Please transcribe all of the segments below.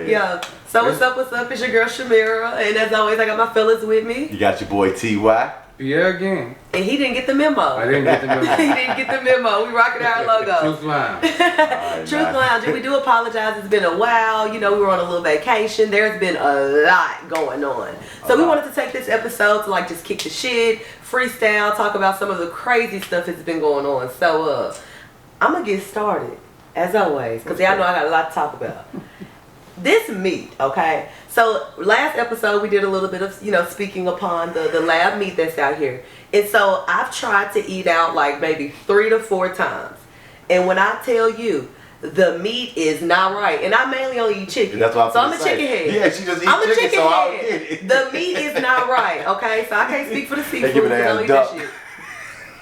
Yeah. So what's up? It's your girl Shamira, and as always, I got my fellas with me. You got your boy T.Y. Yeah, again. And he didn't get the memo. I didn't get the memo. He didn't get the memo. We rocking our logo. Truth Lounge. Truth Lounge. And we do apologize. It's been a while. You know, we were on a little vacation. There's been a lot going on. So we wanted to take this episode to like just kick the shit, freestyle, talk about some of the crazy stuff that's been going on. So I'm going to get started, as always, because y'all know I got a lot to talk about. This meat, okay? So last episode we did a little bit of, speaking upon the lab meat that's out here. And so I've tried to eat out like maybe 3 to 4 times. And when I tell you, the meat is not right. And I mainly only eat chicken. That's what I'm a chicken head. Yeah, she just eats I'm chicken, a chicken so I head. don't get it. The meat is not right, okay? So I can't speak for the seafood give it because I don't a eat that duck. shit.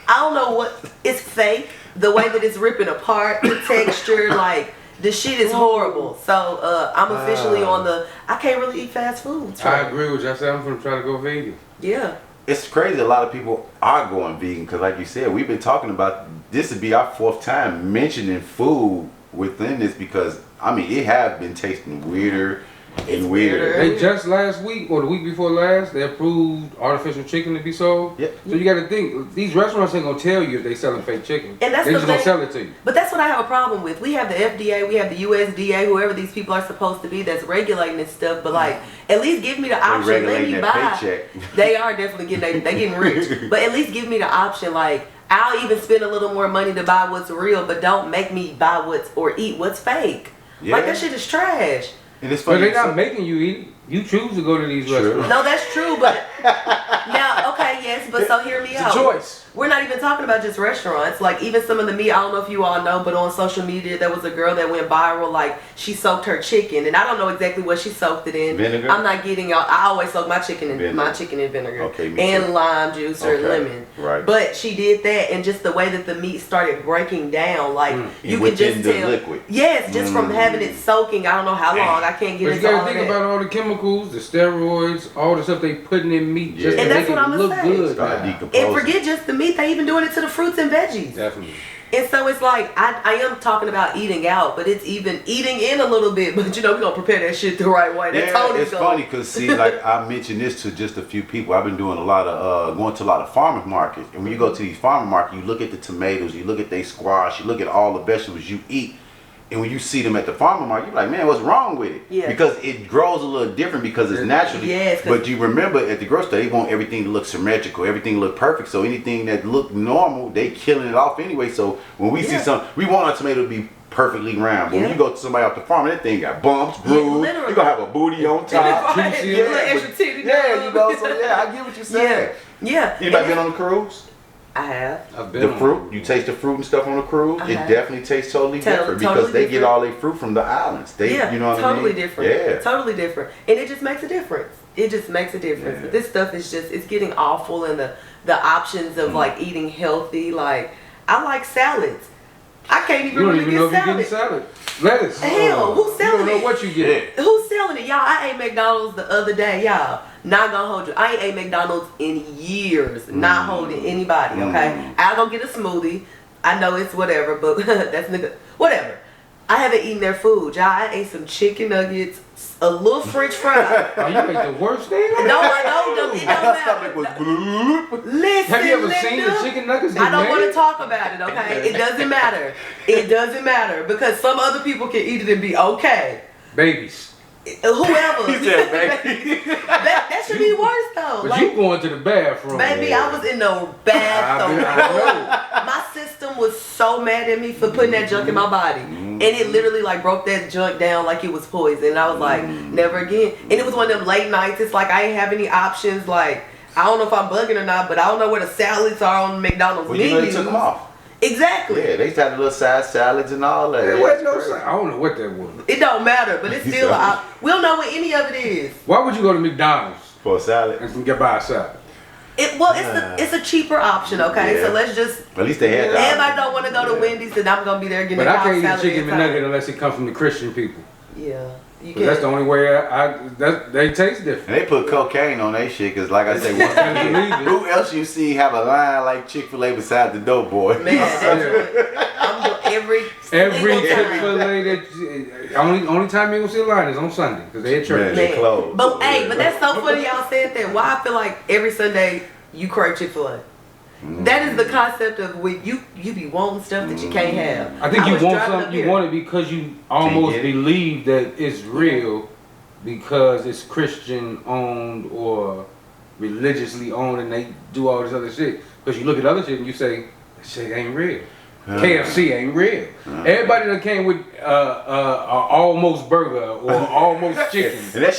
I don't know what, it's fake. The way that it's ripping apart, the texture, like, the shit is horrible. So I'm officially on the, I can't really eat fast food. I agree with you. I said I'm going to try to go vegan. Yeah. It's crazy a lot of people are going vegan because like you said, we've been talking about, this would be our 4th time mentioning food within this because, I mean, it has been tasting weirder and weirder. They just last week or the week before last, they approved artificial chicken to be sold. Yep. So you got to think, these restaurants ain't going to tell you if they selling fake chicken. And that's they the just going thing. to sell it to you. But that's what I have a problem with. We have the FDA, we have the USDA, whoever these people are supposed to be that's regulating this stuff. But like, at least give me the option. Let regulating me that buy. paycheck. They are definitely getting, they getting rich. But at least give me the option. Like, I'll even spend a little more money to buy what's real, but don't make me buy or eat what's fake. Yeah. Like, that shit is trash. And it's But funny. they're not making you eat. You choose to go to these restaurants. No, that's true, but now, okay, yes, but so hear me It's out. a choice. We're not even talking about just restaurants. Like, even some of the meat, I don't know if you all know, but on social media, there was a girl that went viral. Like, she soaked her chicken, and I don't know exactly what she soaked it in. Vinegar? I'm not getting y'all. I always soak my chicken in Vinegar. Okay, me and too. lime juice or Okay, lemon. right. But she did that, and just the way that the meat started breaking down, like you could Within just the tell. liquid. Yes, just from having it soaking. I don't know how long. I can't get But you into got all to think that. about all the chemicals, the steroids, all the stuff they putting in meat just Yeah. to And make that's what it I'ma look say. good. Start now. decomposing. And forget just the meat, they even doing it to the fruits and veggies. Definitely. And so it's like, I am talking about eating out, but it's even eating in a little bit. But we're going to prepare that shit the right way. That Yeah, Tony's it's going. funny because see, like I mentioned this to just a few people. I've been doing a lot of going to a lot of farmers markets, and when you go to these farmer markets, you look at the tomatoes, you look at their squash, you look at all the vegetables you eat, and when you see them at the farmer market, you're like, man, what's wrong with it? Yeah. Because it grows a little different because it's naturally. Yes, but you remember at the grocery store, they want everything to look symmetrical, everything to look perfect. So anything that look normal, they killing it off anyway. So when we see something, we want our tomato to be perfectly round. But when you go to somebody off the farm, that thing got bumps, grooves. literally. You gonna have a booty on top. Right. Juicy. A little extra but- titty yeah, down. you know. So yeah, I get what you're saying. Yeah. Anybody And been on the cruise? I have. I've been The on fruit, you taste the fruit and stuff on the cruise. It Uh-huh. definitely tastes totally different because Totally they get different. all their fruit from the islands. They, Yeah, you know what totally I mean? different. Yeah. Totally different. And it just makes a difference. It just makes a difference. Yeah. But this stuff is just, it's getting awful. And the options of like eating healthy, like, I like salads. I can't even You don't really even know get if you're getting salad. salad. Lettuce. Hell, who's selling You don't know it? what you get. Who's selling it? Y'all, I ate McDonald's the other day, y'all. Not gonna hold you. I ain't ate McDonald's in years. Not holding anybody, okay? I'll go get a smoothie. I know it's whatever, but that's whatever. I haven't eaten their food, y'all. I ate some chicken nuggets, a little French fry. Oh, you make the worst thing? No, I don't. It don't My stomach was matter. bloop. Listen, Have you ever Linda, seen the chicken nuggets? I don't they want to made? talk about it, okay? It doesn't matter. It doesn't matter because some other people can eat it and be okay. Babies. Whoever. He said, baby. that should be worse though. But you going to the bathroom. Baby, I was in the bathroom. My system was so mad at me for putting that junk in my body. And it literally like broke that junk down like it was poison. And I was like, never again. And it was one of them late nights. It's like I ain't have any options. Like, I don't know if I'm bugging or not, but I don't know where the salads are on McDonald's Well, you know menu. they took them off. Exactly. Yeah, they had the little side salads and all that. There Yeah, was it's no crazy. salad. I don't know what that was. It don't matter, but it's still, we don't know what any of it is. Why would you go to McDonald's For a salad. and get by a salad? It's a cheaper option, okay? Yeah. So let's just, At least they had that. everybody don't want to go to Wendy's, then I'm going to be there getting But a I cow can't eat salad chicken every time. McNugget unless it comes from the Christian people. Yeah. You 'Cause that's the only way they taste different. And they put cocaine on that shit because, like I said, once again, who else you see have a line like Chick-fil-A beside the dough boy? Man, that's what I'm doing every Every single time. Chick-fil-A that Only time you gonna see a line is on Sunday because they at church. Man, they closed. But hey, but that's so funny y'all said that. Why I feel like every Sunday you crave Chick-fil-A. That is the concept of when you be wanting stuff that you can't have. I think you was want driving something. up You here. want it because you almost believe that it's real because it's Christian owned or religiously owned, and they do all this other shit. Because you look at other shit and you say, that shit ain't real. KFC ain't real. Everybody that came with almost burger or almost chicken. And that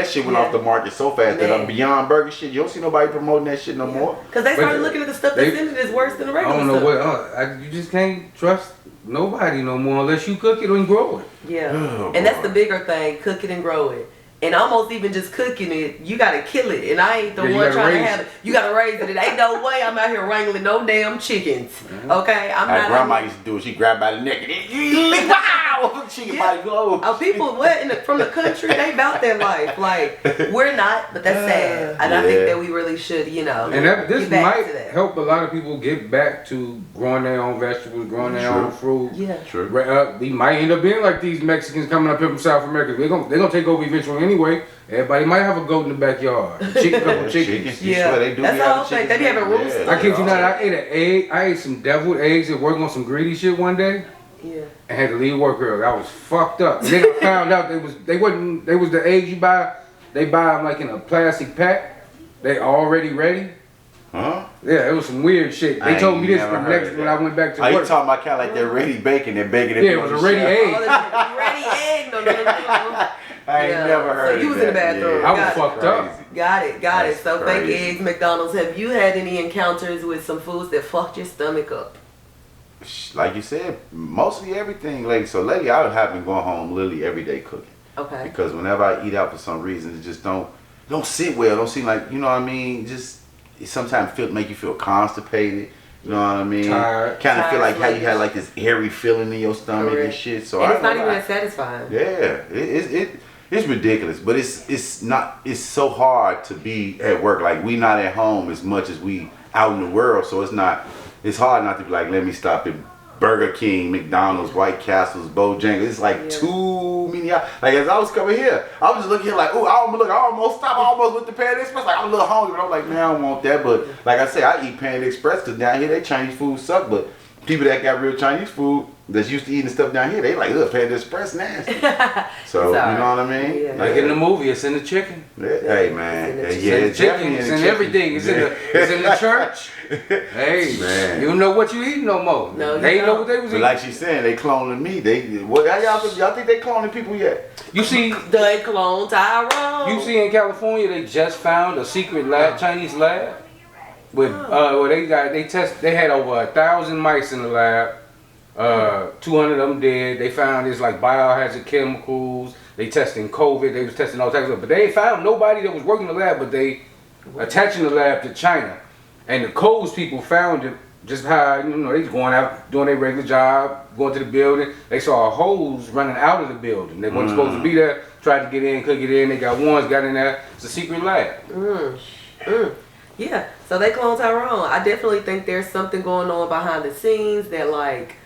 shit went off the market so fast that Beyond Burger shit, you don't see nobody promoting that shit no more. Because they started looking at the stuff that's in it is worse than the regular I don't know stuff. what. You just can't trust nobody no more unless you cook it and grow it. Yeah. Oh, and that's the bigger thing, cook it and grow it. And almost even just cooking it, you gotta kill it. And I ain't the one trying to have it. You gotta raise it. It ain't no way I'm out here wrangling no damn chickens. Okay? I'm not. Grandma used to do it. She grabbed by the neck and wow! Chicken body blow. People from the country, they about their life. Like, we're not, but that's sad. And I think that we really should, And this get back might to that. help a lot of people get back to growing their own vegetables, growing their own fruit. Yeah. True. We might end up being like these Mexicans coming up here from South America. They're gonna take over eventually anyway. Everybody might have a goat in the backyard. Couple chickens. You swear they do. That's the whole thing. They be having roosters. I kid you not, I ate an egg. I ate some deviled eggs at work on some greedy shit one day. Yeah. And had to leave work early. I was fucked up. And then I found out they was the eggs you buy. They buy them like in a plastic pack. They already ready. Huh? Yeah, it was some weird shit. They told me this when I went back to work. You talking about kind of like they're ready bacon? They're baking it. Yeah, it was a ready egg. Oh, ready egg. No. I ain't never heard. So you was in the bathroom. Yeah. I was fucked up. Got it. That's So crazy. fake eggs, McDonald's. Have you had any encounters with some foods that fucked your stomach up? Like you said, mostly everything. Like so, lately I have been going home literally every day cooking. Okay. Because whenever I eat out for some reason, it just don't sit well. Don't seem like, you know what I mean. Just it sometimes make you feel constipated. You know what I mean? Tired. Kind of feel like how you sluggish. had like this airy feeling in your stomach Correct. and shit. So And it's not even that satisfying. Yeah, it's ridiculous, but it's not. It's so hard to be at work. Like we not at home as much as we out in the world. So it's not. It's hard not to be like, let me stop at Burger King, McDonald's, White Castles, Bojangles. It's like too many. Like as I was coming here, I was just looking here like, ooh, I almost stopped. I almost went to Panda Express. Like I'm a little hungry, but I'm like, man, I don't want that. But like I say, I eat Panda Express because down here they Chinese food suck. But people that got real Chinese food that's used to eating stuff down here, they like, ugh, Panda Express nasty. So you know what I mean? Yeah. Like in the movie, it's in the chicken. Hey man, It's in the chicken. It's in everything. It's in the church. Hey, man, you don't know what you eating no more. No, they you know what they was But eating. like she's saying, they cloning me. Y'all think they cloning people yet? You see, They clone Tyrone. you see in California, they just found a secret lab, Chinese lab, with where they had over 1,000 mice in the lab. 200 of them dead. They found this like biohazard chemicals. They testing COVID. They was testing all types of stuff, but they ain't found nobody that was working the lab. But they attaching the lab to China, and the codes people found it. Just how they was going out doing their regular job, going to the building. They saw a hose running out of the building. They weren't supposed to be there. Tried to get in, couldn't get in. They got ones, got in there. It's a secret lab. Yeah, so they clone Tyrone. I definitely think there's something going on behind the scenes that like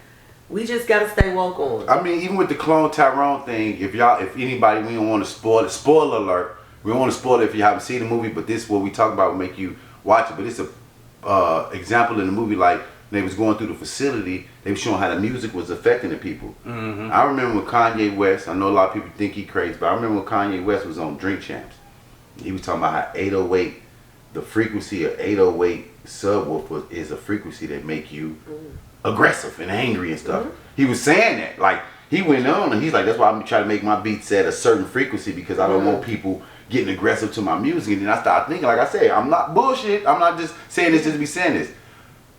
we just gotta stay woke on. I mean, even with the clone Tyrone thing, if anybody, we don't want to spoil it. Spoiler alert. We don't want to spoil it if you haven't seen the movie, but this what we talk about will make you watch it. But it's a example in the movie, like they was going through the facility, they were showing how the music was affecting the people. I remember when Kanye West, I know a lot of people think he crazy, but I remember when Kanye West was on Drink Champs. He was talking about how 808, the frequency of 808 subwoofer is a frequency that make you aggressive and angry and stuff. He was saying that, like he went on and he's like, that's why I'm trying to make my beats at a certain frequency because I don't want people getting aggressive to my music. And then I started thinking, like I said, I'm not bullshit. I'm not just saying this just to be saying this.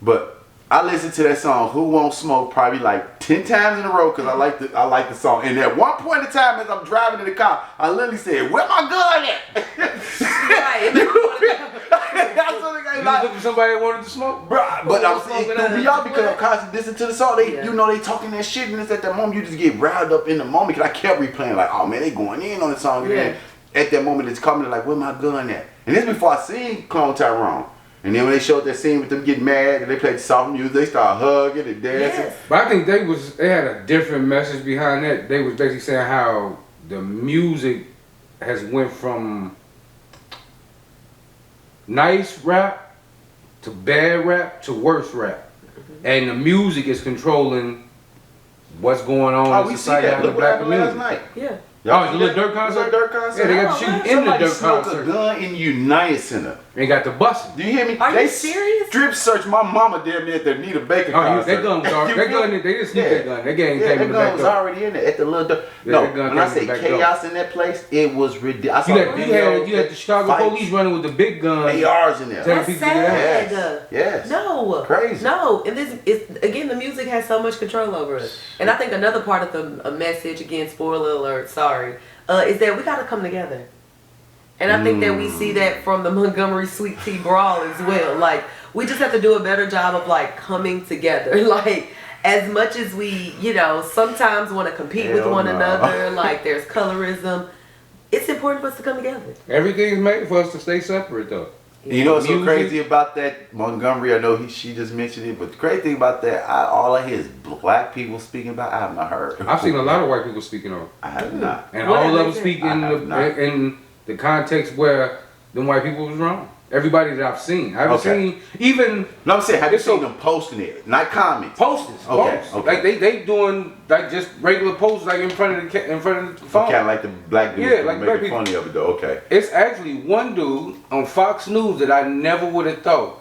But I listened to that song, Who Won't Smoke, probably like 10 times in a row because I like the song. And at one point in time as I'm driving in the car, I literally said, where my gun at? Right. That's what You was looking for somebody that wanted to smoke? Bruh, but I'm saying it threw me off because I'm constantly listening to the song. They talking that shit, and it's at that moment you just get riled up in the moment. Because I kept replaying like, oh man, they going in on the song. And then at that moment it's coming like, where my gun at? And this before I seen Clone Tyrone. And then when they showed that scene with them getting mad and they played soft music, they started hugging and dancing. Yes. But I think they had a different message behind that. They was basically saying how the music has went from nice rap to bad rap to worse rap, and the music is controlling what's going on in We see society that. in the Look what black happened last community. night. Yeah. Oh, the Lil Durk concert? Lil Durk concert? Yeah, they got to shoot in the Somebody Durk smoked concert. a gun in United Center. They got the busting. Do you hear me? Are they you serious? Strip search my mama damn near at the Anita Baker Oh, concert. that gun was already, that gun, they didn't sneak that gun. That game came in the gun back was door. already in there at the little. Yeah, No, that gun when I came say in the back chaos in that place, it was ridiculous. You had the Chicago police running with the big guns. ARs in there. Tell That's people to get out. sad. Yes. No. Crazy. No. And this is, again, the music has so much control over us. And I think another part of the message, again, spoiler alert, sorry, is that we got to come together. And I think that we see that from the Montgomery Sweet Tea Brawl as well. Like, we just have to do a better job of, like, coming together. Like, as much as we, you know, sometimes want to compete with one another, like, there's colorism, it's important for us to come together. Everything's made for us to stay separate, though. You know what's so Music. crazy about that Montgomery? I know she just mentioned it, but the crazy thing about that, all I hear is black people speaking about. I have not heard. I've seen a lot of white people speaking on it. I have not. And What all have of they them said? speak I in have not. in the context where the white people was wrong. Everybody that I've seen. I haven't Okay. seen even No, I'm saying, have you It's so- seen them posting it? Not comments. posters. Okay, Posts. okay. Like they doing like just regular posts like in front of the phone. Kind of like the black dudes Yeah, like black making people. funny of it though. Okay. It's actually one dude on Fox News that I never would have thought.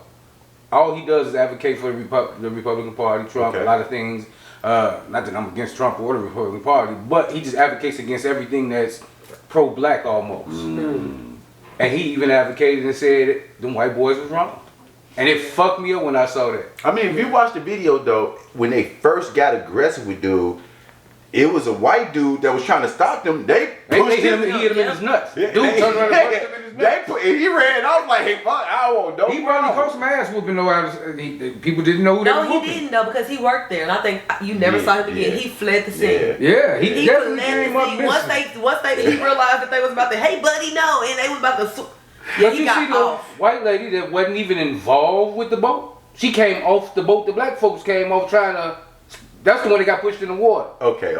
All he does is advocate for the Republican Party, Trump, Okay. a lot of things. Not that I'm against Trump or the Republican Party, but he just advocates against everything that's pro-black almost. And he even advocated and said them white boys was wrong. And it fucked me up when I saw that. I mean, if you watch the video though, when they first got aggressive with dude, it was a white dude that was trying to stop them. They They pushed hit him, him. he hit him in his nuts. Yeah, Dude they- turned around and punched him in his nuts. and he ran off like, hey, fuck, I won't know. He probably caught some ass whooping though. People didn't know who they No, was he whooping. didn't, though, because he worked there. And I think you never Yeah, saw him again. yeah. He fled the scene. Yeah. Yeah, he He definitely fled came the up scene. missing. Once he realized that they was about to, hey, buddy, no. And they was about to, yeah, But he you see got the off. white lady that wasn't even involved with the boat? She came off the boat. The black folks came off trying to. That's the one that got pushed in the water. Okay.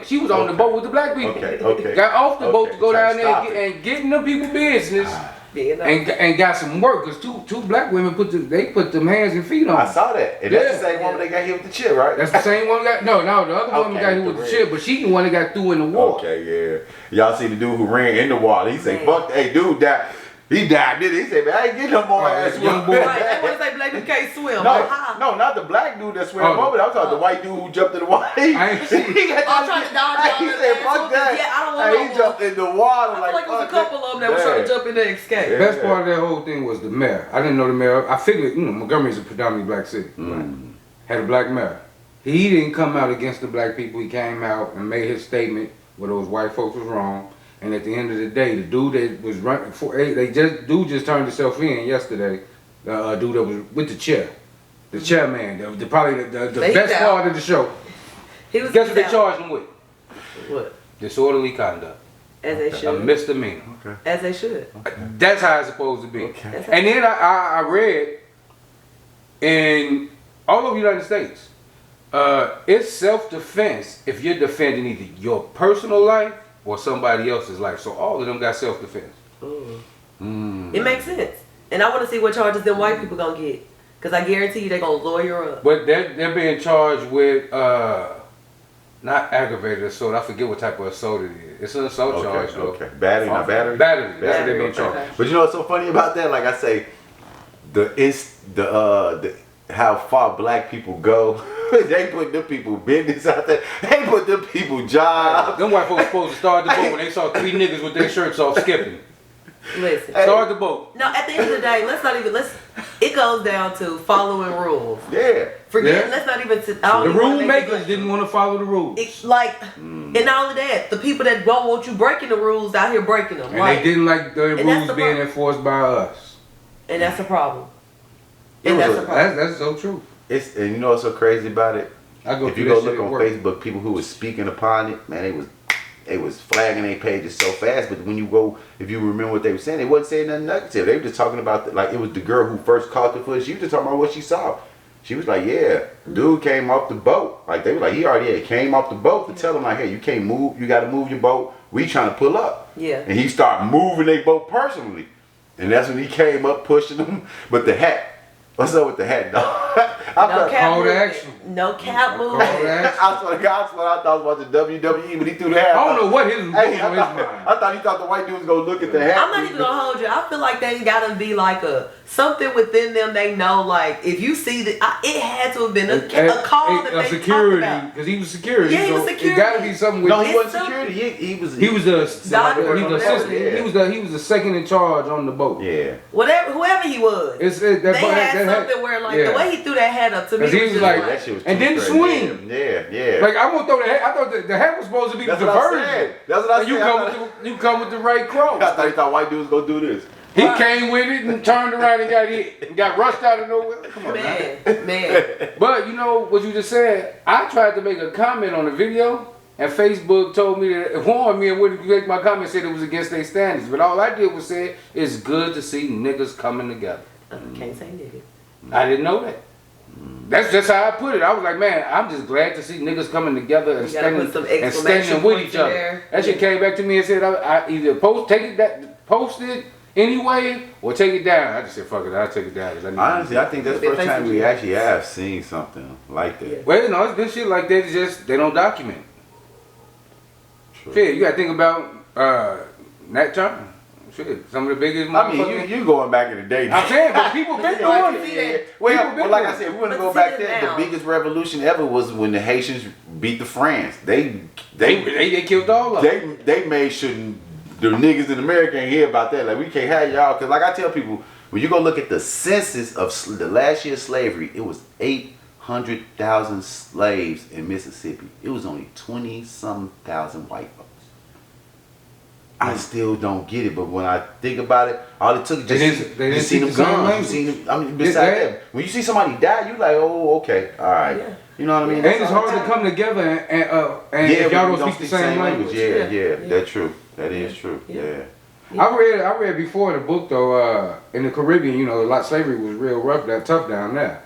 She was on the boat with the black people. Okay. Got off the boat Okay, to go try down to there stop and get in the people business Yeah, no. and got some work. Cause two black women put them hands and feet on. I saw that. And that's the Yeah. same woman that got hit with the chip, right? That's the same one got no, the other woman Okay, got hit with the the chip, but she the one that got threw in the water. Okay, yeah. Y'all see the dude who ran in the water. He said, Man. fuck, hey, dude, that. He died, did he? He said, man, I ain't getting no more Oh, ass this young whooped." boy. Right, they want to say black people can't swim. No, Ha. no, not the black dude that swam Oh. over there. I'm talking the white dude who jumped in the water. I ain't seen- He got I'm trying to dodge all He the said, ass fuck whoopings. that. Yeah, I don't want Hey, no he more. jumped in the water I like, feel like it was a fuck couple of them that was trying to jump in there and escape. Yeah. Best part of that whole thing was the mayor. I didn't know the mayor. I figured, Montgomery is a predominantly black city. Had a black mayor. He didn't come out against the black people. He came out and made his statement where those white folks was wrong. And at the end of the day, the dude that was running for, dude just turned himself in yesterday. The dude that was with the chair, the chairman, probably the He's best out. part of the show. He was Guess what they out. charged him with? What? Disorderly conduct, As they a should. misdemeanor. As they should. That's how it's supposed to be. Okay. And then I read in all over the United States, it's self-defense if you're defending either your personal life or somebody else's life. So all of them got self-defense. It makes sense. And I want to see what charges them white people gonna get. Because I guarantee you they're gonna lawyer up. But they're being charged with not aggravated assault. I forget what type of assault it is. It's an assault charge though. Okay. Battery, not battery? Battery. That's what they're being okay. charged. But you know what's so funny about that? Like I say, the how far black people go. They put them people business out there. They put them people jobs. Them white folks supposed to start the boat when they saw 3 niggas with their shirts off skipping. Listen. Start the boat. No, at the end of the day, it goes down to following rules. Yeah. Forget, Yeah. let's not even, I don't The even wanna rule make makers it- didn't want to follow the rules. It's like, and not only that, the people that don't want you breaking the rules out here breaking them. And Like, they didn't like the And that's rules the being problem. enforced by us. and that's a problem. It And was that's a- a problem. That's so true. And you know what's so crazy about it? I go If you through go that look shit on at work. Facebook, people who was speaking upon it, man, they was they was flagging their pages so fast. But when you go, if you remember what they were saying, they wasn't saying nothing negative. They were just talking about like it was the girl who first caught the footage. She was just talking about what she saw. She was like, yeah, dude came off the boat. Like they were like, he already came off the boat to tell him like, hey, you can't move. You got to move your boat. We trying to pull up. Yeah. And he started moving their boat personally. And that's when he came up pushing them. But the hat, what's up with the hat, dog? No cap Call to movement. action. No cap Call to movement. action. I swear to God, that's what I thought about the WWE, but he threw the hat. I don't know what his was Hey, going on his mind. I thought he thought the white dude was gonna look at the hat. I'm not even gonna hold you. I feel like they gotta be like something within them. They know, like if you see that, it had to have been a call that they security, talked about. because he was security. Yeah, he was so security. It gotta be something with. No, he It's wasn't something- security. He was He was the Doctor he was the or assistant. whatever, He was the second in charge on the boat. Yeah. Whoever he was. That They had something where like the way he threw that hat up to me. 'Cause he was was just like- That shit was And too then crazy. swing. Yeah. Like I'm gonna throw the hat. I thought the hat was supposed to be That's the what I diversion. said. That's what I And you said. you come with the right cross. I thought he thought white dudes gonna do this. He came with it and turned around and got hit and got rushed out of nowhere. Come on, man. man. But you know what you just said? I tried to make a comment on the video, and Facebook told me that warned me and wouldn't make my comment, said it was against their standards. But all I did was say it's good to see niggas coming together. Can't say nigga. I didn't know that. That's just how I put it. I was like, man, I'm just glad to see niggas coming together and You gotta standing put some and exclamation standing with points each in other. there. That shit came back to me and said I either post it anyway or take it down. I just said fuck it, I'll take it down. 'Cause I need to- Honestly, I think that's the first time we actually have seen something like that. Yeah. Well, no, it's been shit like that. It's just they don't document. True. Shit, you gotta think about Nat Turner. Shit, some of the biggest. I mean, you going back in the day. I'm saying, but people been doing it. see that. Well, like I said, we want to But go see back it there. The now. biggest revolution ever was when the Haitians beat the France. They killed all of them. They made sure the niggas in America ain't hear about that. Like we can't have y'all, cause like I tell people, when you go look at the census of the last year's slavery, it was 800,000 slaves in Mississippi. It was only 20-some thousand white folks. I still don't get it, but when I think about it, all it took is They just didn't see them speak the same guns. You language. seen them. I mean, besides that, when you see somebody die, you like, oh, okay, all right. Yeah. You know what I mean? And That's it's all hard it to come together and Yeah, if when y'all you don't speak the same language. Yeah, Yeah. that's true. That is true. Yeah. Yeah. I read before the book though. In the Caribbean, you know, a lot slavery was real rough, tough down there.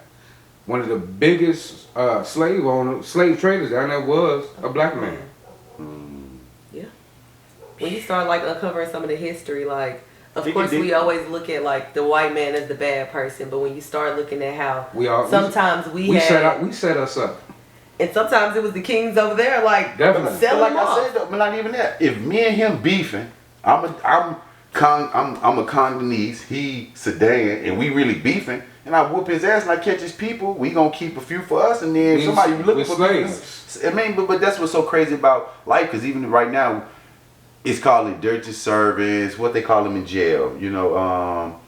One of the biggest slave traders down there was a black man. When you start like uncovering some of the history, like of Think course you we did- always look at like the white man as the bad person, but when you start looking at how We sometimes we set us up. and sometimes it was the kings over there like Definitely. But selling like them off. I said, though, but not even that. If me and him beefing, I'm a Congolese, he Sudan, and we really beefing, and I whoop his ass and I catch his people, we gonna keep a few for us, and then somebody looking with for slaves. I mean, but that's what's so crazy about life, because even right now, it's called indentured servants, what they call them in jail, you know,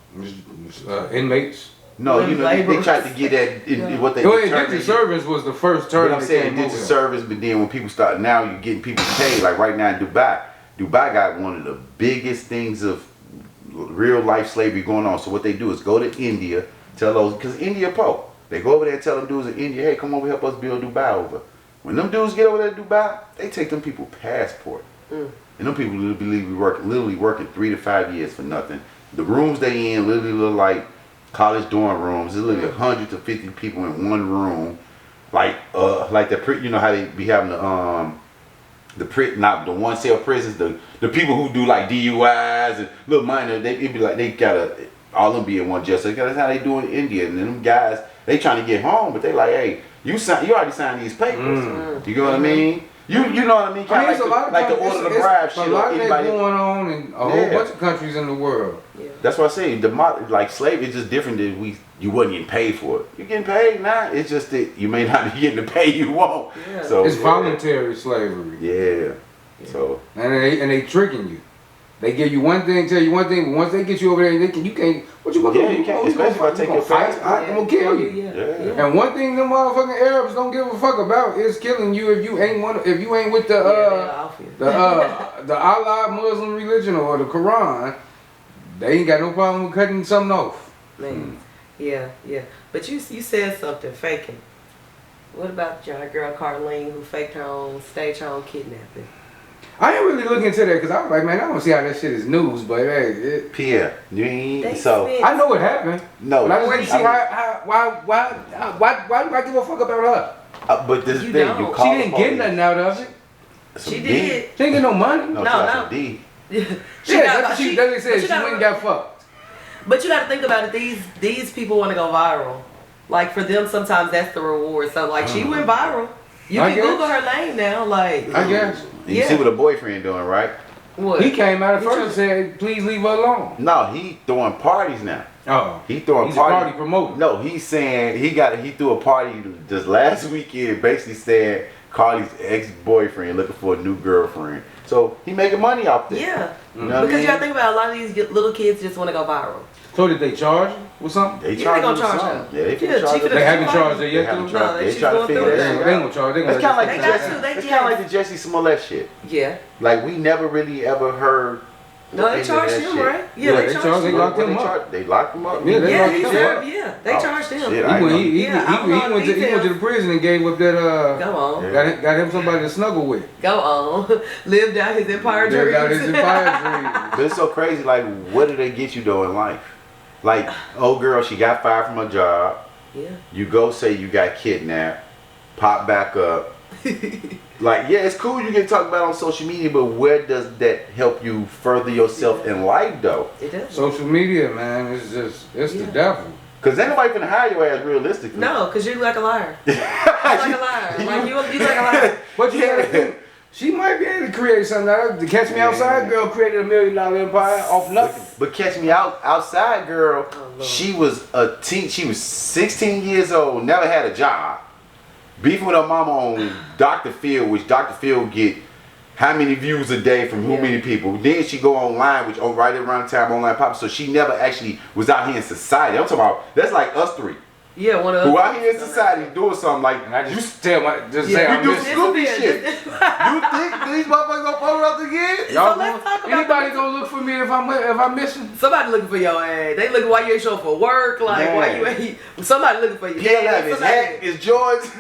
Inmates. no, you know, they Laborers. tried to get at in what they Well, determined- indentured servants was the first term But I'm that saying came indentured over. service, but then when people start, now you're getting people paid, like right now in Dubai got one of the biggest things of real life slavery going on. So what they do is go to India, tell those, because India poor, they go over there and tell them dudes in India, hey, come over, help us build Dubai over. When them dudes get over there to Dubai, they take them people passport. And them people literally working 3 to 5 years for nothing. The rooms they in literally look like college dorm rooms. There's literally 100 to 50 people in one room. Like the, you know how they be having not the one cell prisons, the people who do like DUIs and little minor, it'd be like they gotta all them be in one jail. So that's how they do in India. And then them guys, they trying to get home, but they like, hey, you already signed these papers. You know what I mean? You know what I mean? Kind there's of like the order of the bribe shit. A lot of that Anybody- going on in a whole bunch of countries in the world. That's what I say. Like slavery is just different than you wasn't getting paid for it. You're getting paid now. It's just that you may not be getting the pay you want. Yeah. So It's voluntary slavery. Yeah. So And they tricking you. They give you one thing, tell you one thing, but once they get you over there, you can't. What you gonna Yeah, do? you can't, You especially if I gonna take you your gonna fight? passport. I'm gonna kill you. Yeah. And one thing them motherfucking Arabs don't give a fuck about is killing you if you ain't with the Allah Muslim religion or the Quran. They ain't got no problem with cutting something off. Man. Yeah. But you said something, faking. What about your girl Carlene who faked her own, staged her own kidnapping? I ain't really looking into that because I was like, man, I don't see how that shit is news, but hey, Pierre, you ain't They so. spent- I know what happened. No, But I just want to see I mean, why do I give a fuck about her? But this You thing, don't. you She call She the didn't get police. nothing out of it. Some She D. did. She didn't get no money. No, No, she got no. some D. Yeah, got- that's what she said. but She you gotta- went and got fucked. But you got to think about it. These people want to go viral. Like for them, sometimes that's the reward. So like she went viral. You I can guess. Google her name now. Like I guess. You Yeah. see what a boyfriend doing, right? what? He came out at He first trying- and said, please leave her alone. No, he throwing parties now. Oh. He throwing He's a parties. party promoter. No, he's saying he threw a party just last weekend, basically saying Carly's ex-boyfriend looking for a new girlfriend. So he making money off this. Yeah. You know what I Because you mean? got to think about a lot of these little kids just want to go viral. So did they charge him with something? They Yeah, charge they gonna him charge something. her. Yeah, they Yeah, finna charge she her. finna- They haven't charged her They yet, haven't too? charged. No, They she's trying to going figure through that it. shit They out. ain't gonna charge. They It's gonna kind of like They the got Jesse. to, they It's did. kind of like the Jesse Smollett shit. Yeah. Like we never really ever heard. No, the they end of charged that him, shit. right? Yeah, they charged him. They locked him up. They locked him up. Yeah, they Yeah, locked he him served. up. Yeah, they Oh, charged him. shit, He I ain't went, know. he, Yeah, I don't know he, all went the to, he went to the details. prison and gave up that Go on. Yeah. got him somebody to snuggle with. Go on. Lived out his empire Lived out his dreams. empire But it's so crazy. Like, what do they get you though in life? Like, old girl, she got fired from her job. Yeah. You go say you got kidnapped, pop back up. Like, yeah, it's cool you can talk about it on social media, but where does that help you further yourself in life though? It does. Social media, man, it's the devil. Cause ain't nobody finna hire your ass realistically. No, because you look like a liar. You look like a liar. Like, you look like a liar. But you gotta think, she might be able to create something out of it. The Catch Me Outside girl created $1 million empire off nothing. But catch me outside, girl. Oh, Lord. She was a teen. She was 16 years old. Never had a job. Beefing with her mama on Dr. Phil, which Dr. Phil get how many views a day from who Yeah. many people. Then she go online, which right around the time online pop. So she never actually was out here in society. I'm talking about that's like us three Yeah, one of who us. out here in society doing something like And I you. just tell my just Yeah. say You I'm do missing. Scooby Disappear. shit. You think these motherfuckers gonna pull up again? Y'all So let's talk about anybody the- gonna look for me if I'm missing? Somebody looking for your ass. They looking why you ain't showing for work. Like why you Man. ain't. Somebody looking for you. PLF, his Somebody- hat, his Jordans.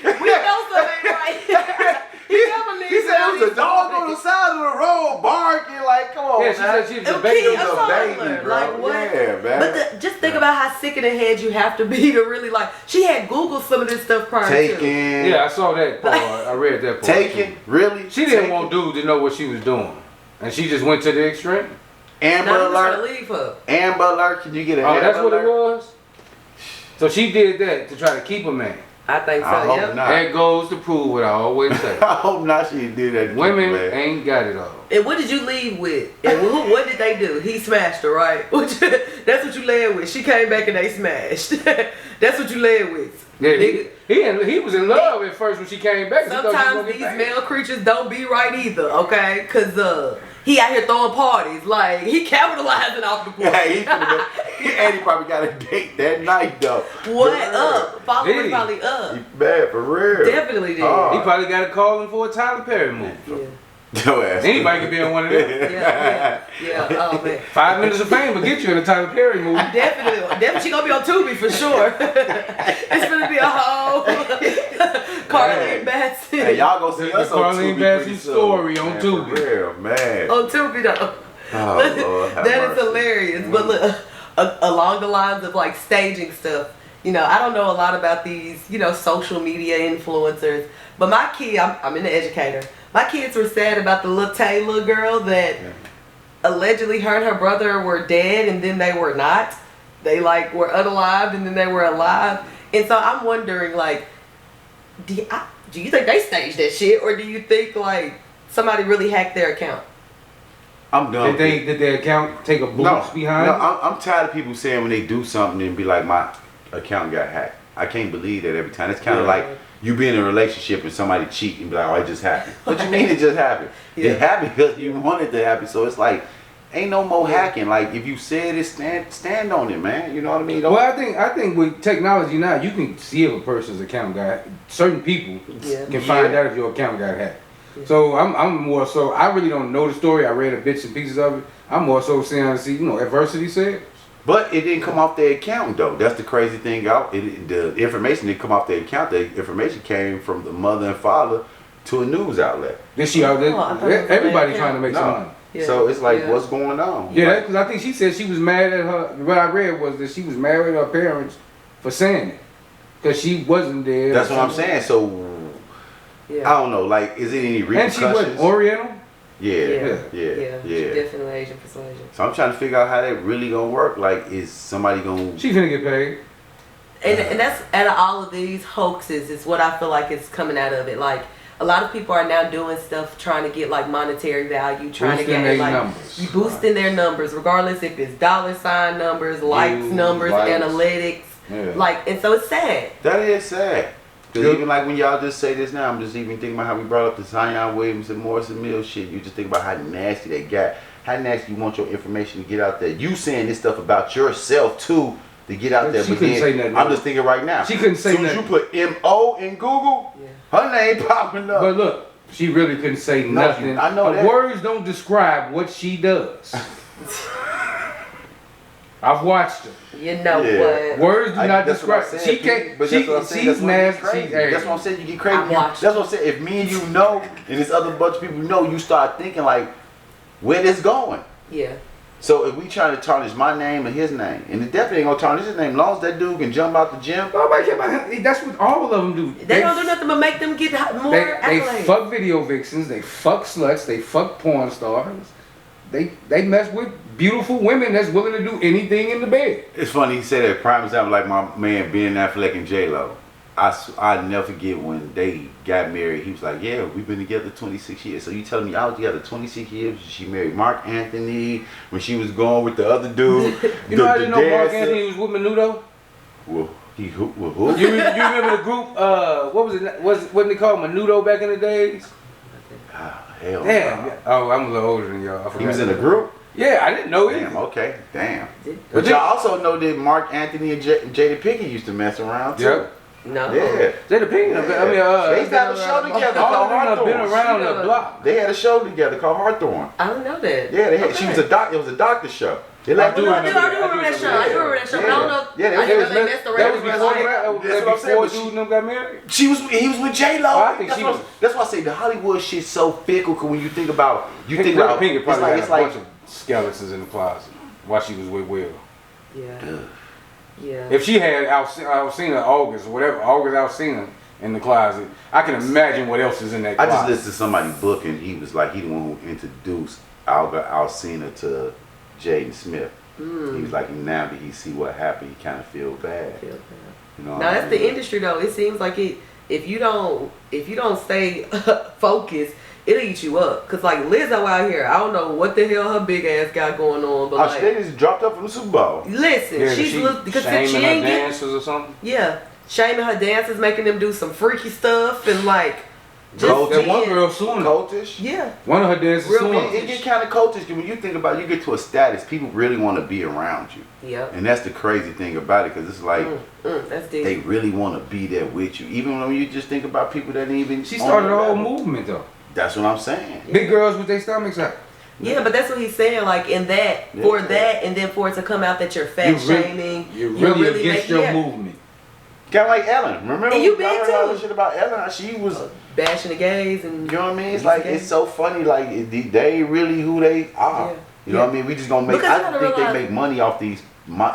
We know something ain't right. He never leaves He said out it was a his dog phone. on the side of the road barking. Like, come on, Yeah, she man. said she was Them a baby. kids, It was a a baby, toddler. bro. Like what? Yeah, man. But just think about how sick in the head you have to be to really like. She had Googled some of this stuff prior to. Taken. Yeah, I saw that part. I read that part. Taken. Really? She didn't Taken? want dude to know what she was doing. And she just went to the extreme. Amber Now I'm trying to alert. leave her. Amber alert. Can you get an Oh, Amber that's what it alert? was? So she did that to try to keep a man. I think so. I hope Yep. not. That goes to prove what I always say. I hope not. She did that. to keep Women it, man. ain't got it all. And what did you leave with? And what did they do? He smashed her, right? That's what you led with. She came back and they smashed. That's what you led with. Yeah, Nigga, he was in love at first when she came back. 'cause he thought she was sometimes gonna these get paid. male creatures don't be right either, okay? Cause he out here throwing parties. Like he capitalizing off the party. Yeah, and he probably got a date that night though. What For real. up? Followers Did he? probably up. He bad for real. Definitely did. Oh. He probably got a calling for a Tyler Perry movie. Yeah. Your ass. Anybody could be in one of them. Yeah. Oh man. 5 minutes of fame will get you in a Tyler Perry movie. Definitely, she gonna be on Tubi for sure. It's gonna be a whole Carly and Batson Hey, y'all gonna see The us on Carlene Tubi Bassey pretty soon. story on Man, Tubi. For real, man. on Tubi though. Oh, Lord, have That is mercy. hilarious. But look, along the lines of like staging stuff, you know, I don't know a lot about these, you know, social media influencers. But my kid, I'm an educator. My kids were sad about the little Taylor girl that allegedly her and her brother were dead and then they were not. They like were unalived and then they were alive. And so I'm wondering like, do you think they staged that shit or do you think like somebody really hacked their account? I'm done. Did their account take a boost No, behind no, it? I'm tired of people saying when they do something and be like, my account got hacked. I can't believe that every time. It's kind of Yeah. like you be in a relationship and somebody cheat and be like, oh, it just happened. What you mean it just happened? Yeah. It happened because you wanted to happen. So it's like, ain't no more hacking. Like if you said it, stand on it, man. You know what I mean? Don't- Well, I think with technology now, you can see if a person's account got certain people Yeah. can find out if your account got hacked. So I'm more so I really don't know the story. I read a bits and pieces of it. I'm more so saying adversity said. But it didn't come off their account though. That's the crazy thing. The information didn't come off their account. The information came from the mother and father to a news outlet. Then she out there. Oh, I thought it was Everybody like trying to make some money. Yeah. So it's like, Yeah. what's going on? Yeah, Like, because I think she said she was mad at her. What I read was that she was mad at her parents for saying it. Because she wasn't there. that's what I'm saying. So, Yeah. I don't know. Like, is it any And repercussions? she was Oriental? Yeah, Yeah. yeah. She definitely Asian persuasion. So I'm trying to figure out how that really gonna work. Like, is somebody gonna? She finna get paid. And that's out of all of these hoaxes is what I feel like is coming out of it. Like a lot of people are now doing stuff trying to get like monetary value, trying to Boosting get their like numbers. boosting their numbers, regardless if it's dollar sign numbers, likes Views, numbers, likes. analytics. Yeah. Like, and so it's sad. That is sad. Because Yep. even like when y'all just say this now, I'm just even thinking about how we brought up the Zion Williams and Morrison Mills shit. You just think about how nasty they got. How nasty you want your information to get out there. You saying this stuff about yourself too to get out But there. she But couldn't say then nothing. I'm just thinking right now. She couldn't say As soon as you nothing. put M.O. in Google, Yeah. her name popping up. But look, she really couldn't say No, nothing. I know Her that. words don't describe what she does. I've watched her. You know Yeah. what? Words do not that's what I'm describe. saying, She can't. but that's what I'm saying, She's that's when you get nasty. crazy. She's arrogant. That's what I'm saying. You get crazy. I watched That's what I'm saying. If me and you know, and this other bunch of people know, you start thinking like, where this going? Yeah. So if we trying to tarnish my name and his name, and it definitely ain't gonna tarnish his name, as long as that dude can jump out the gym. Nobody care about him. That's what all of them do. They don't do nothing but make them get more They accolades. fuck video vixens. They fuck sluts. They fuck porn stars. They mess with beautiful women that's willing to do anything in the bed. It's funny he said that prime example like my man Ben Affleck and J Lo. I never forget when they got married. He was like, "Yeah, we've been together 26 years." So you telling me I was together 26 years? She married Mark Anthony when she was going with the other dude. You know I didn't know Mark dancer. Anthony was with Menudo. Well, he who? Who? You remember the group? What was it? Wasn't it called Menudo back in the days? Ah, hell Damn. no. Oh, I'm a little older than y'all. I He forgot. was in a group. Yeah, I didn't know Damn. either. Okay. Damn. Did- But y'all also know that Mark Anthony and Jada Pinkett used to mess around too. Yep. No. Yeah. Jada Pinkett. I mean, They used to have a show together all called of them have been Hawthorne. around She the does. block. They had a show together called Hawthorne. I don't know that. Yeah, they had. Okay. She was a doc. It was a doctor show. They I do No, I remember do remember that show. I do remember that show. But I don't know. Yeah, they I didn't was know they messed around. That was with before her. that. That's what I'm saying, Before but dude she- and them got married. He was with J Lo. Oh, I think that's, she what, was- that's why I say the Hollywood shit's so fickle. Cause when you think about, Jada about, Pinkett it's probably like had it's a like bunch of skeletons in the closet while she was with Will. Yeah. Yeah. If she had Alcina August or whatever, August Alcina in the closet, I can imagine what else is in that I closet. just listened to somebody's book and he was like he the one who introduced Alga Alcina to Jaden Smith. He was like now that he see what happened, he kind of feel bad. Feel bad. You know. Now that's the industry though. It seems like it. If you don't stay focused, it'll eat you up. Cause like Lizzo out here, I don't know what the hell her big ass got going on, but Oh, they just dropped up from the Super Bowl. listen, Yeah, she's because she shaming her ain't get, dancers or something. yeah, shaming her dancers, making them do some freaky stuff, and like Gold- That one being- girl suing her. Cultish. yeah, One of her dancers Real suing big. her. It get kind of cultish 'cause when you think about it, you get to a status, people really want to be around you. yep. And that's the crazy thing about it, because it's like That's deep. they really want to be there with you, even when you just think about people that ain't even. She on started your a whole level. movement though. That's what I'm saying. Big girls with their stomachs out. Yeah, but that's what he's saying. Like in that, for Yeah. that, and then for it to come out that you're fat shaming, You're really against your making- movement. Kind of like Ellen. Remember And you when big y'all heard all too. the shit about Ellen? She was. bashing the gays and You know what I mean? It's like it's so funny. Like they ain't really who they are. Yeah. You know what I mean? We just gonna make. Because you I gotta think realize- they make money off these.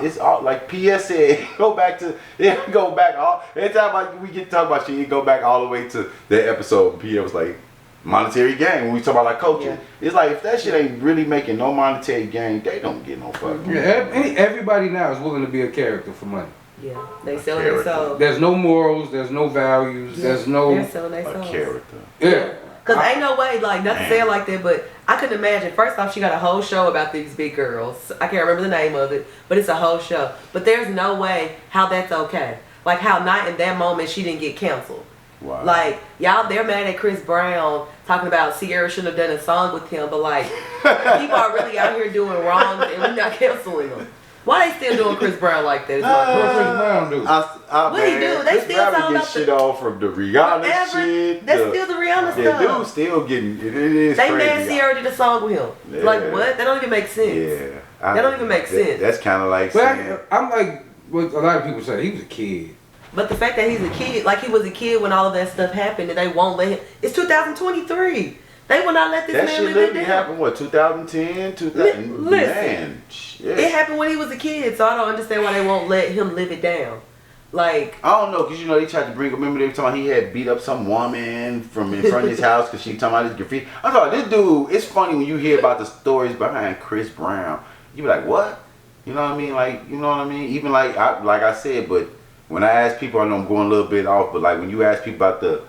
It's all like PS said. Go back to. It go back all. Every time like we get to talk about shit, it go back all the way to that episode. PS was like monetary gain when we talk about like coaching. Yeah. It's like if that shit ain't really making no monetary gain, they don't get no fucking. Yeah, everybody now is willing to be a character for money. yeah, they sell their soul. There's no morals. There's no values. There's no. They're selling their A souls. character. Yeah. Cause ain't no way, like, not to say it Man. like that, but I couldn't imagine. First off, she got a whole show about these big girls. I can't remember the name of it, but it's a whole show. But there's no way how that's okay. Like how not in that moment she didn't get canceled. Wow. Like y'all, they're mad at Chris Brown talking about Sierra shouldn't have done a song with him, but like people are really out here doing wrong and we're not canceling them. Why they still doing Chris Brown like that? It's like, What Chris Brown do? What he do? They Chris still Brown talking get about shit the- off from the Rihanna whatever. shit. That's the- still the Rihanna Yeah, stuff. dude still getting it is They crazy. mad Sierra did a song with him. Yeah. Like what? That don't even make sense. Yeah. That don't even make sense. That's kind of like But saying, I'm like what a lot of people say. He was a kid. But the fact that he's a kid, like he was a kid when all of that stuff happened, and they won't let him. It's 2023. They will not let this That man shit live it literally down. happened, what, 2010, 2000? Listen, Man, shit. it happened when he was a kid, so I don't understand why they won't let him live it down. Like, I don't know, because, you know, they tried to bring, remember they were talking about he had beat up some woman from in front of his house because she talking about his graffiti. I thought, this dude, it's funny when you hear about the stories behind Chris Brown. You be like, what? You know what I mean? Like, you know what I mean? Even like I said, but when I ask people, I know I'm going a little bit off, but like when you ask people about the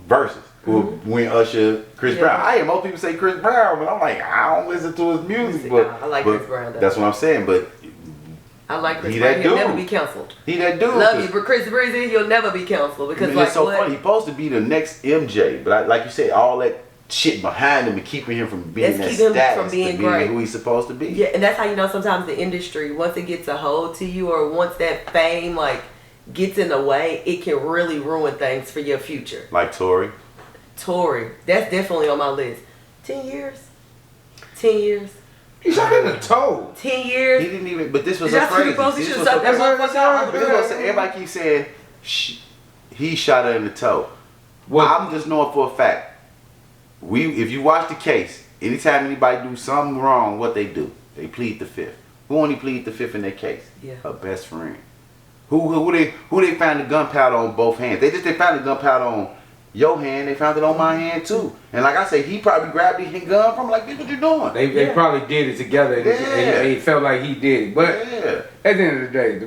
verses, who went Usher, Chris Brown. I hear most people say Chris Brown, but I'm like, I don't listen to his music. But I like Chris Brown though. That's what I'm saying, but I like Chris he Brown. that He'll dude. never be canceled. He that dude. Love you, but Chris Breezy, you'll never be canceled because like it's so what? funny. He's supposed to be the next MJ, but like you said, all that shit behind him and keeping him from being Let's that keep him status from being to being great. who he's supposed to be. Yeah, and that's how you know sometimes the industry, once it gets a hold to you or once that fame like gets in the way, it can really ruin things for your future. Like Tory. Tory, that's definitely on my list. 10 years? 10 years? He shot in the toe. 10 He years? didn't even. But this was That's a crazy. supposed to This shoot was something. so- That's what this was- Everybody keeps saying he shot her in the toe. Well, I'm just knowing for a fact. If you watch the case, anytime anybody do something wrong, what they do? They plead the fifth. Who only plead the fifth in their case? Yeah. Her best friend. Who they found the gunpowder on both hands? They found the gunpowder on your hand. They found it on my hand too. And like I say, he probably grabbed his gun from like, "Bitch, what you doing?" they probably did it together, and it felt like he did it. But Yeah. at the end of the day,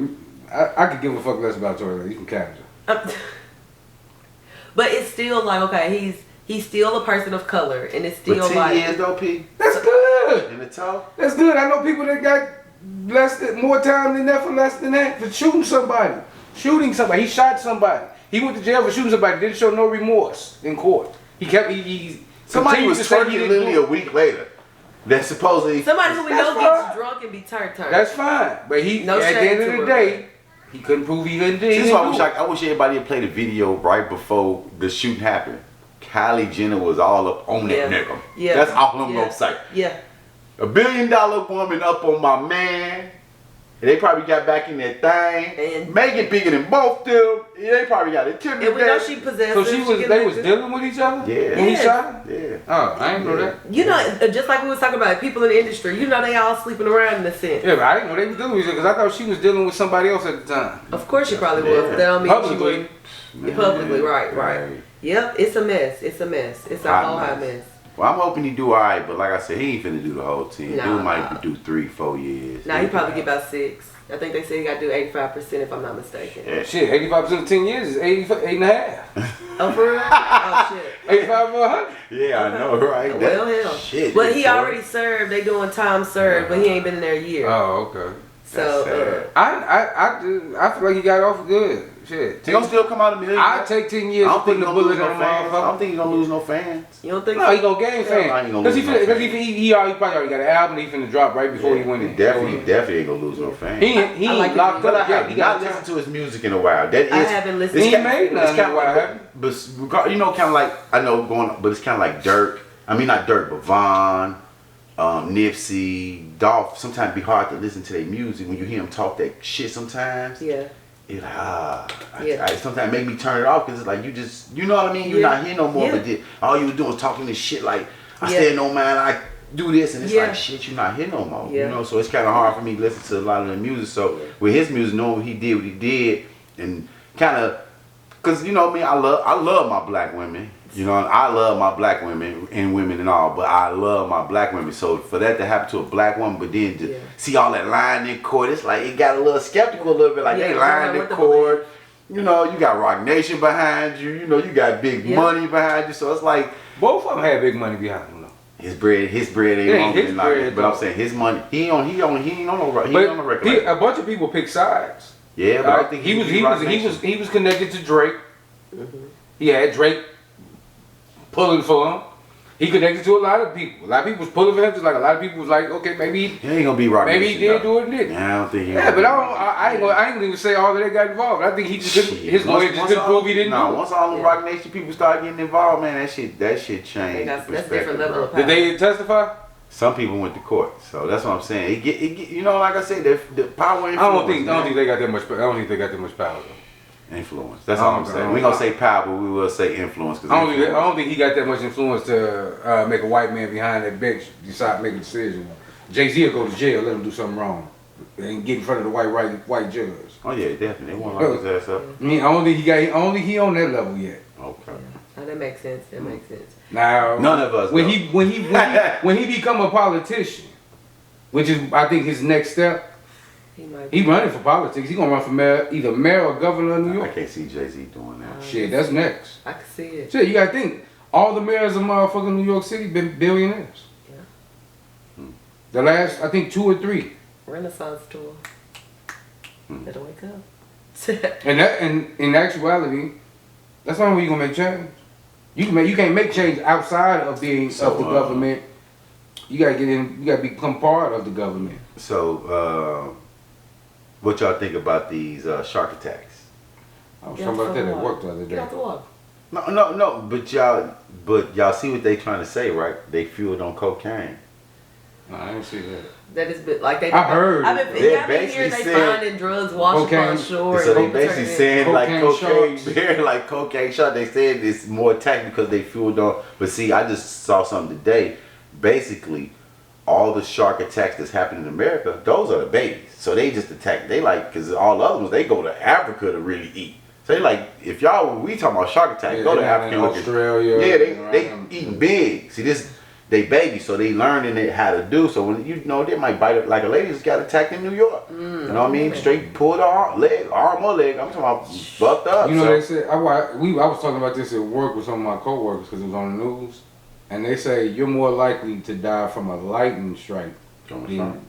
I could give a fuck less about Tory. He's from Canada. But it's still like, okay, he's still a person of color, and it's For still 10 like years though, P. That's good. In the toe. That's good. I know people that got more time than that for less than that for shooting somebody. He shot somebody. He went to jail for shooting somebody. Didn't show no remorse in court. Somebody was to say he twerking didn't literally do a week later. That supposedly. somebody who we That's know gets fine. drunk and be turned. That's fine. But he No at the shade end of to the him. day, he couldn't prove he couldn't do it. This is why I wish everybody had played a video right before the shooting happened. Kylie Jenner was all up on that nigga. Yeah. That's all I'm Yeah. gonna say. Yeah. $1 billion woman up on my man. And they probably got back in that thing. And- Megan bigger than both them. Yeah, they probably got intimidated. And we know she possessed So him. they was dealing with each other? Yeah. When he Yes. shot her? Yeah. Oh, I didn't know that. You know, just like we was talking about people in the industry, you know they all sleeping around in a sense. Yeah, but I didn't know they was dealing with each other because I thought she was dealing with somebody else at the time. Of course she probably was. Yeah. But that don't mean she Publicly. wouldn't. Yeah, publicly, right. Right. Yep, it's a mess. It's a mess. It's a Hot whole mess. hot mess. Well, I'm hoping he do alright, but like I said, he ain't finna do the whole 10. Nah. Dude might do 3-4 years. Now he probably get about 6. I think they said he got to do 85% if I'm not mistaken. Yeah. Shit, 85% of 10 years is 8.5. Oh, for real? Oh, shit. 85 or 100. Yeah, I know, right? Well, That- hell. Shit. But he boy. already served. They doing time served, but he ain't been in there a year. Oh, okay. So, That's sad. I feel like he got off good. Shit. He gonna still come out a million. I'll take 10 I years to don't put think he the gonna lose bullet no on the fans. I don't motherfucker. think he gonna lose no fans. you don't think No, so? he gonna gain I ain't fans. gonna Because lose no he probably already got an album he finna drop right before he went in. Definitely ain't gonna lose no fans. He I ain't like locked it. But I up yet. have He not got listened to his music in a while. That is, I haven't listened. it's He kinda- made none it's kinda in a while, like- have But you know, kind of like I know going, but it's kind of like Dirk. I mean, not Dirk, but Von, Nipsey, Dolph. Sometimes it be hard to listen to their music when you hear them talk that shit. Sometimes Yeah. it's like Yeah. sometimes make me turn it off because it's like you know what I mean. You're Yeah. not here no more. Yeah. But all you was doing was talking this shit like I Yeah. stand on man. I do this and it's Yeah. like shit. You're not here no more. Yeah. You know, so it's kind of hard for me to listen to a lot of the music. So with his music, knowing what he did, and kind of, cause you know me, I love my black women. You know, I love my black women and all, but I love my black women. So for that to happen to a black woman, but then to see all that lying in court, it's like it got a little skeptical a little bit. Like Yeah, they lying in what the court. You know, you got Rock Nation behind you. You know, you got big money behind you. So it's like Both of them had big money behind them, though. his bread ain't It ain't longer his than like bread, But I'm though. saying his money. He ain't on no record. But a bunch of people pick sides. Yeah, but I think he was connected to Drake. Mm-hmm. He had Drake pulling for him. He connected to a lot of people. A lot of people was pulling for him. Just like a lot of people was like, okay, maybe He ain't gonna be Rock maybe he Nation, did though. do it and didn't. Yeah, I don't think he. Yeah, but I ain't gonna even say all that they got involved. I think he just couldn't, his lawyer just couldn't prove he didn't do it. Once all the Rock Nation people start getting involved, man, that shit changed. That's the a different perspective, level bro. of power. Did they testify? Some people went to court, so that's what I'm saying. It get you know, like I said, the power influence. I don't think they got that much. I don't think they got that much power. Though. Influence. That's all I'm saying. We gonna say power, but we will say influence. Cause I don't think he got that much influence to make a white man behind that bench decide to make a decision. Jay-Z will go to jail, let him do something wrong, and get in front of the white judge. Oh yeah, definitely. They won't lock his ass up. I mean, I don't think he on that level yet. Okay. Oh, that makes sense. That makes sense. Now, none of us. When he become a politician, which is I think his next step. He running for politics. He gonna run for either mayor or governor of New York. I can't see Jay-Z doing that. Shit, that's next. I can see it. Shit, you gotta think. All the mayors of motherfucking New York City been billionaires. Yeah. The last, I think, 2 or 3. Renaissance tour. Better wake up. And in actuality, that's not where you gonna make change. You can't make change outside of being of the government. You gotta get in. You gotta become part of the government. So, what y'all think about these shark attacks? I was talking about that at work the other day. Get out the water. No. But y'all see what they trying to say, right? They fueled on cocaine. No, I didn't see that. That is bit like they. I heard. I've been hearing they finding drugs washing on shore. So they basically saying like cocaine, sharks. like cocaine shark. They said it's more attack because they fueled on. But see, I just saw something today. Basically, all the shark attacks that's happening in America, those are the babies. So they just attack. They like because all the other ones they go to Africa to really eat. So they like if y'all we talking about shark attack, go to Africa and look at Australia. Yeah, they eating big. See this. They baby, so they learning it how to do. So when you know they might bite it like a lady just got attacked in New York. You know what I mean? Straight pulled her arm or leg. I'm talking about bucked up. You know they said I was talking about this at work with some of my coworkers because it was on the news, and they say you're more likely to die from a lightning strike than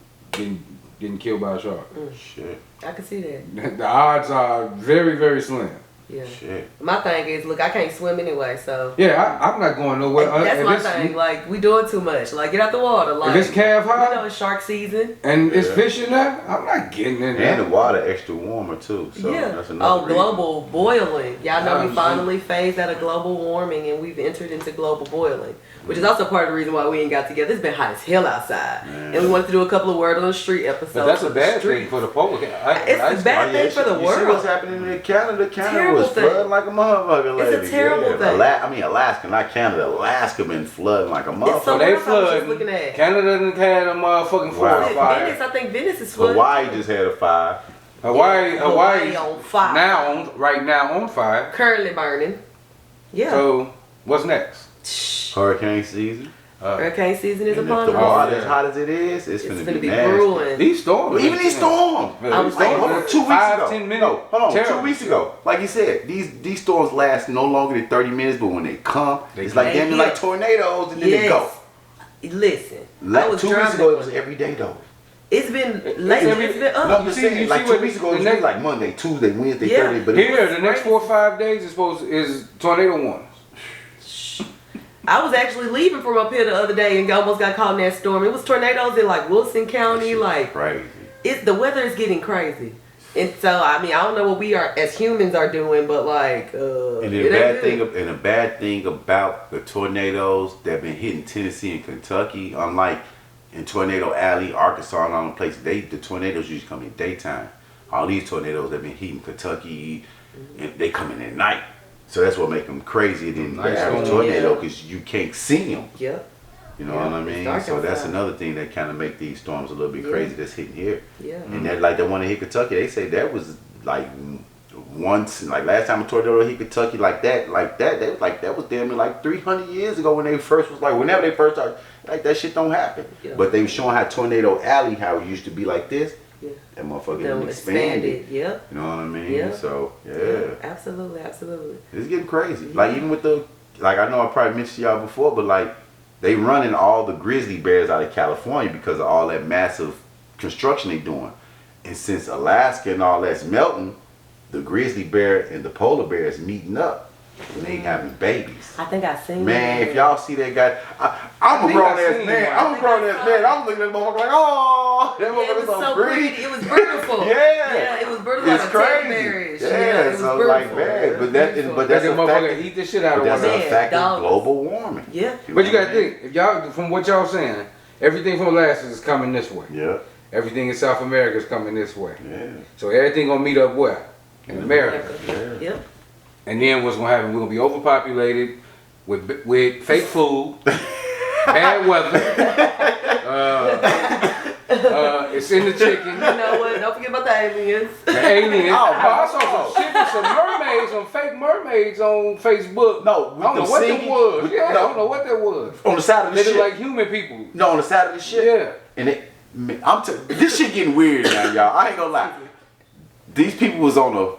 getting killed by a shark. Shit. I can see that. The odds are very, very slim. Yeah. Shit. My thing is, look, I can't swim anyway, so. Yeah, I'm not going nowhere. That's my thing. Like, we doing too much. Like, get out the water. Like, if it's calf high, you know, it's shark season, and it's fishing there, I'm not getting in there. And the water extra warmer too. So that's another reason. Global boiling. Y'all know we finally phased out of global warming, and we've entered into global boiling, which is also part of the reason why we ain't got together. It's been hot as hell outside, and we wanted to do a couple of Word on the Street episodes. But that's a bad thing for the polar. It's a bad thing for the world. You see what's happening in Canada? Canada was flooding like a motherfucker. It's a terrible thing. I mean Alaska, not Canada. Alaska been flooding like a motherfucker. So they flooding. Canada didn't have a motherfucking forest fire. Venice, I think Venice is flooding. Hawaii just had a fire. Hawaii on fire. Right now on fire. Currently burning. Yeah. So what's next? Hurricane season. Hurricane season is and upon if the us. water as hot as it is, it's gonna be nasty. brewing. These storms. Even these storms. I was Like, hold on, 2 weeks 5, ago. 10 minutes. No, hold on. Terrible. 2 weeks ago. Like you said, these storms last no longer than 30 minutes, but when they come, it's like them like tornadoes and then they go. Listen. 2 weeks ago, it was every day though. It's been late. It's been up. No, I'm just saying, like 2 weeks ago, it was like Monday, Tuesday, Wednesday, Thursday. But here, the next 4 or 5 days is tornado warnings. I was actually leaving from up here the other day and almost got caught in that storm. It was tornadoes in like Wilson County. Like crazy. The weather is getting crazy. And so I mean I don't know what we are as humans are doing, but like and the bad thing about the tornadoes that have been hitting Tennessee and Kentucky, unlike in Tornado Alley, Arkansas, and all the places, the tornadoes usually come in daytime. All these tornadoes that have been hitting Kentucky, and they come in at night. So that's what makes them crazier than the average tornado because you can't see them. Yep. You know what I mean? So that's another thing that kind of make these storms a little bit crazy that's hitting here. Yeah. And that like the one that hit Kentucky, they say that was like once, like last time a tornado hit Kentucky like that, they was like that was damn near like 300 years ago when they first was like whenever they first started, like that shit don't happen. Yeah. But they were showing how Tornado Alley, how it used to be like this. Yeah. That motherfucker expanded. Yep. You know what I mean? Yep. So yeah. Absolutely. It's getting crazy. Like even with like I know I probably mentioned to y'all before, but like they running all the grizzly bears out of California because of all that massive construction they doing. And since Alaska and all that's melting, the grizzly bear and the polar bear is meeting up. And they having babies. I think I seen man, that. If y'all see that guy, I'm a grown ass man. I'm looking at that motherfucker like, oh, that motherfucker's so pretty. It was beautiful. Yeah, it was beautiful. It's like crazy. Marriage. Yeah, it was so beautiful. like man, but that's a motherfucker eat the shit out of one. That's a fact of global warming. Yeah. But you gotta think, if y'all, from what y'all saying, Everything from Alaska is coming this way. Yeah. Everything in South America is coming this way. Yeah. So everything gonna meet up where? In America. Yeah. Yep. And then what's gonna happen? We're gonna be overpopulated with fake food, bad weather. It's in the chicken. You know what? Don't forget about the aliens. The aliens. Oh, I saw some shit with some mermaids, some fake mermaids on Facebook. No, I don't know what that was. Yeah, I don't know what that was. On the side of the They ship. look like human people. No, on the side of the ship. Yeah. And this shit getting weird now, y'all. I ain't gonna lie. These people was on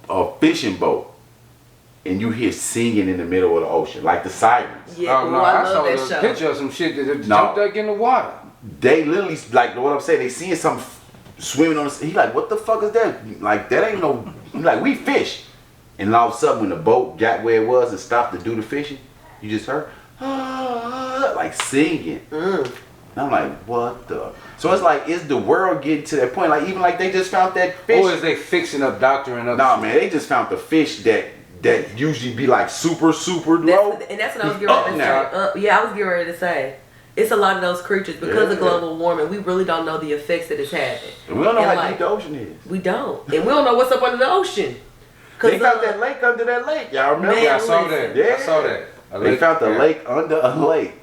a fishing boat, and you hear singing in the middle of the ocean, like the sirens. Yeah, Oh no, I I saw love that a show. picture of some shit that jumped back in the water. They literally, like what I'm saying, they seeing something swimming on the. He like, what the fuck is that? Like that ain't no. He like, we fish, and all of a sudden when the boat got where it was and stopped to do the fishing, you just heard like singing. And I'm like, what the? So it's like, is the world getting to that point? Like even like they just found that fish. Or is they fixing up, doctoring up? Nah, man, they just found the fish that usually be like super low. And that's what I was getting ready to say. Yeah, I was getting ready to say. It's a lot of those creatures because of global warming. We really don't know the effects that it's having. And we don't know how like, deep the ocean is. We don't, and we don't know what's up under the ocean. They found that lake under that lake. Y'all remember? Man, Yeah, I saw that. Yeah. I saw that. They found the lake under a lake.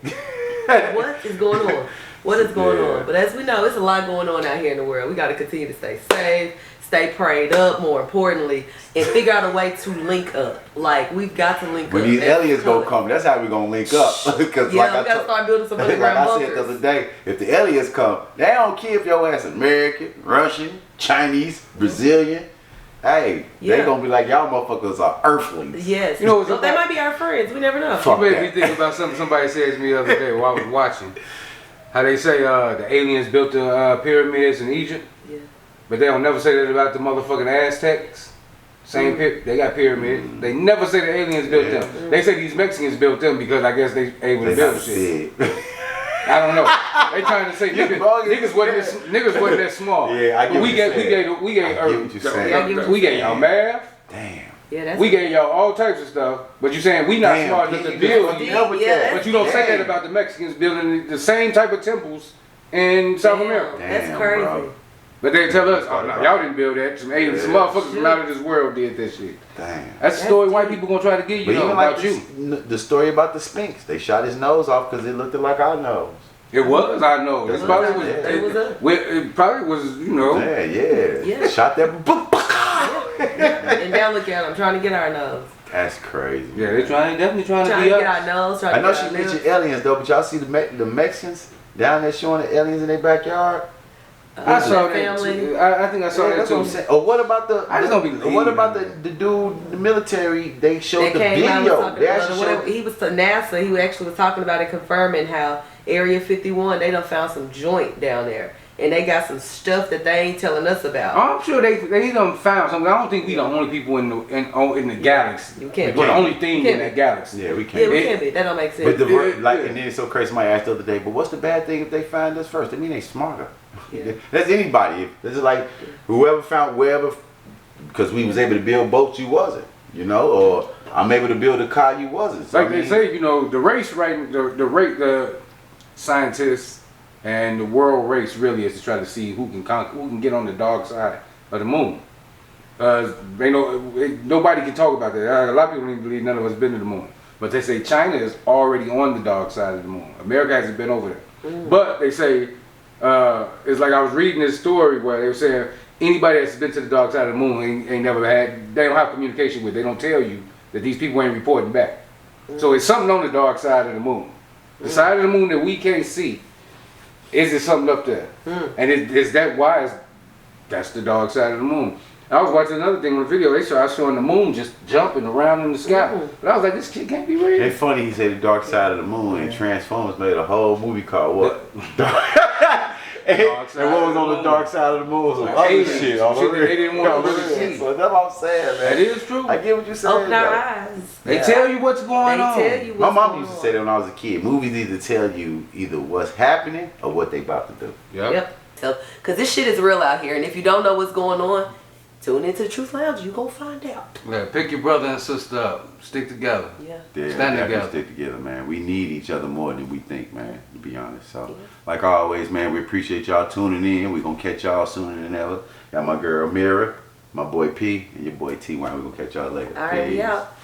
What is going on? What is going Yeah. on? But as we know, it's a lot going on out here in the world. We got to continue to stay safe, stay prayed up, more importantly, and figure out a way to link up. Like, we've got to link When up. these That's aliens gonna coming. come, that's how we gonna link up. Because Yeah, like we I got to told- start building some like underground I bunkers. said the other day, if the aliens come, they don't care if your ass American, Russian, Chinese, Brazilian. Hey, Yeah. they gonna be like, y'all motherfuckers are earthlings. Yes. You know what's Well, they about- might be our friends. We never know. Fuck You made that. me think about something somebody said to me the other day while I was watching. How they say the aliens built the pyramids in Egypt, Yeah. but they don't never say that about the motherfucking Aztecs. Same they got pyramids. They never say the aliens built Yeah. them. They say these Mexicans built them because I guess they able to They build not shit. big. I don't know. They trying to say You bogus. niggas wasn't that small. Yeah, I get But what we you're gave saying. we I gave get what you're saying. Yeah, I get what we you're gave y'all saying. math. Damn. Yeah, that's We gave y'all all types of stuff. But you saying we not Damn, smart enough to Pete, build. you know with that. But you don't say that Damn. about the Mexicans building the same type of temples in South Damn. America. That's Damn, crazy. bro. But they tell us, oh no, y'all didn't build that. Some aliens, some Yeah. motherfuckers from out of this world did that shit. Damn. That's the story white people gonna try to get you But know even like about you. the story about the Sphinx, they shot his nose off because it looked like our nose. It was, I know. It That's probably what was. it was up. It probably was, you know. Yeah. Yeah. Shot that. And now look at them trying to get our nose. That's crazy. Yeah, they definitely trying to Trying be to get us. our nose. Trying I to know get she our mentioned lips. aliens though, but y'all see the Mexicans down there showing the aliens in their backyard. I saw that family. too. I think I saw Yeah, that that's what I'm too. saying. Or what about the? I just don't believe What about them. the dude, the military? They showed That the came out and was video. talking They about actually whatever, showed. he was to NASA. He actually was talking about it, confirming how Area 51 they done found some joint down there, and they got some stuff that they ain't telling us about. I'm sure they done found something. I don't think we the only people in the galaxy. You can't We're be. the only thing You in can't that galaxy. Yeah, we Yeah, can't. we It- can't be. That don't make sense. But the Yeah. and then it's so crazy. Somebody asked the other day, but what's the bad thing if they find us first? I mean, they smarter. Yeah. That's anybody. This is like whoever found wherever, because we was able to build boats, you wasn't. You know, or I'm able to build a car, you wasn't. So, Like I they mean, say, you know, the race, right? The scientists and the world race really is to try to see who can get on the dark side of the moon. They know nobody can talk about that. A lot of people don't even believe none of us been to the moon. But they say China is already on the dark side of the moon. America hasn't been over there. But they say it's like I was reading this story where they were saying anybody that's been to the dark side of the moon ain't never had. They don't have communication with. They don't tell you that these people ain't reporting back. So it's something on the dark side of the moon. The side of the moon that we can't see. Is there something up there? And is that why? That's the dark side of the moon. I was watching another thing on the video. They started showing the moon just jumping around in the sky. But I was like, this kid can't be real. It's funny he said the dark side of the moon, and Transformers made a whole movie called what? And what was on the dark side of the moon? Some other Aliens. shit. On the Shit that they real. didn't want On to the really real. see. So that's what I'm saying, man. That is true. I get what you're saying. Open our though. eyes. They Yeah. tell you what's going They on. tell you My what's mom going used to on. say that when I was a kid. Movies either tell you either what's happening or what they about to do. Yep. Yep. So, because this shit is real out here, and if you don't know what's going on, Tune into the Truth Lounge. You gonna find out. Yeah, pick your brother and sister up. Stick together. Yeah. Yeah, Stand we together. Stick together, man. We need each other more than we think, man, to be honest. So, like always, man, we appreciate y'all tuning in. We're going to catch y'all sooner than ever. Got my girl Mira, my boy P, and your boy T-Wine. We're going to catch y'all later. All right, we out.